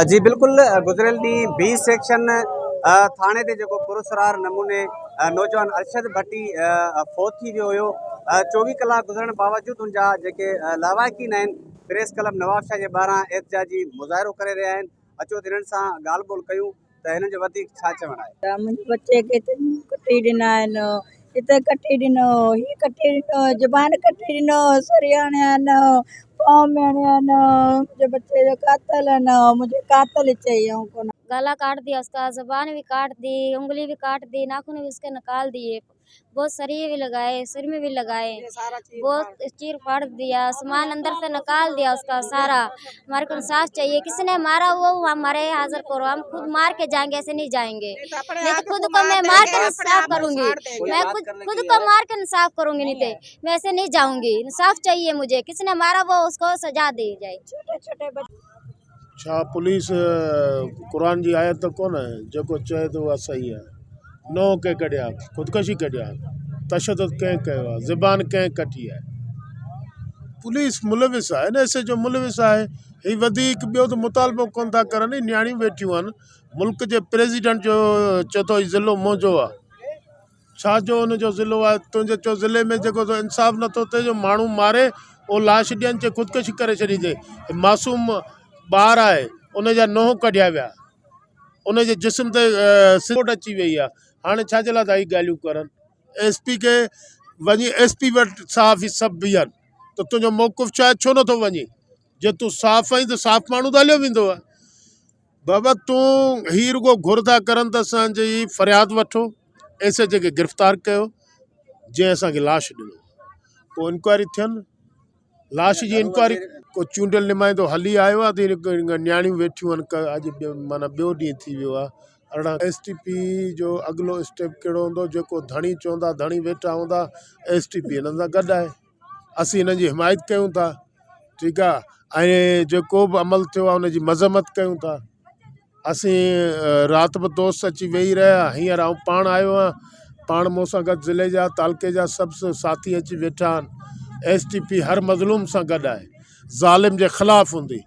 जी बिल्कुल गुजरियल ॾींहुं B section थाणे ते जेको पुरस्कार नमूने नौजवान अरशद भट्टी फौत थी वियो हुयो। 24 कलाक गुज़रण बावजूद उनजा जेके लावाकिन आहिनि प्रेस क्लब नवाब शाह जे ॿाहिरां एहतजाजी मुज़ाहिरो करे रहिया आहिनि। अचो त हिननि सां ॻाल्हि ॿोल कयूं त हिननि जो वधीक छा चवणु आहे। मुंहिंजे बच्चे खे कटी ॾिना आहिनि, हिते कटी ॾिनो, हीअ कटी ॾिनो, ज़ुबान कटी ॾिनो, सरियाणे आहिनि, पाँव में हणे आहिनि, मुंहिंजे बच्चे जो कातल आहिनि, मुझे कातल चाहिए। कोन गला काट दिया उसका, ज़ुबान भी काट दी, उंगली भी काट दी, नाखून भी उसके निकाल दिए, बहुत सरिये भी लगाए, सिर में भी लगाए, बहुत चीर फाड़ दिया, सामान अंदर से निकाल दिया उसका सारा। हमारे को इंसाफ चाहिए, किसने मारा वो हमारे हाजिर करो, हम खुद मार के जाएंगे, ऐसे नहीं जाएंगे। नहीं तो खुद को मैं मार के इंसाफ करूंगी, मैं खुद को मार के इंसाफ करूंगी, नहीं तो मैं ऐसे नहीं जाऊंगी। इंसाफ चाहिए मुझे, किसने मारा वो उसको सजा दी जाए। छोटे छोटे छा पुलिस कुरान जी आयत कोन है जो चए तो उहा सही है। नौ के कढिया, खुदकशी कढिया, तशद्दुद कंहिं कयो आहे, ज़ुबान कंहिं कटी है। पुलिस मुलविस है न, ऐसे जो मुलविस है ही वधीक ॿियो त मुतालबो कोन था करनि। न्याणियूं वेठियूं आहिनि, मुल्क जे प्रेसिडेंट जो चए थो ज़िलो मुंहिंजो आहे, छा जो हुनजो ज़िलो आहे। तुंहिंजे चो ज़िले में जेको इंसाफ़ नथो थिए, जो माण्हू मारे उहो लाश ॾियनि चे खुदकशी करे छॾींदे। मासूम ॿार आहे, उनजा नोह कढिया विया, उनजे जिस्म ते सिरोट अची वई आहे। हाणे छाजे लाइ था हीअ ॻाल्हियूं करनि। SP के वञी SP वटि साफ़ ई सभु बीहनि, त तुंहिंजो मौक़ुफ़ छा आहे, छो नथो वञे। जे तूं साफ़ आहीं त साफ़ माण्हू त हलियो वेंदो आहे। बाबा तूं हीअ रुगो घुर था करनि त असांजी फ़रियाद वठो, ऐसे जेके गिरफ़्तार कयो जंहिं असांखे लाश ॾिनो, पोइ इंक्वायरी थियनि। लाश जी इंक्वायरी को चूंडियल नुमाइंदो हली आयो आहे त न्याणियूं वेठियूं आहिनि। अॼु माना ॿियो ॾींहुं थी वियो आहे। अरिड़हं STP जो अॻिलो स्टेप कहिड़ो हूंदो, जेको धणी चवंदा, धणी वेठा हूंदा, STP हिननि सां गॾु आहे, असीं हिननि जी हिमायत कयूं था, ठीकु आहे। ऐं जेको बि अमल थियो आहे उनजी मज़म्मत कयूं था। असीं राति बि दोस्त अची वेही रहिया, हींअर आउं पाण आयो आहियां, पाण मूं सां गॾु ज़िले जा तालके जा सभु साथी अची वेठा आहिनि। STP हर मज़लूम सां गॾु आहे, ज़ालिम जे ख़िलाफ़ु हूंदी।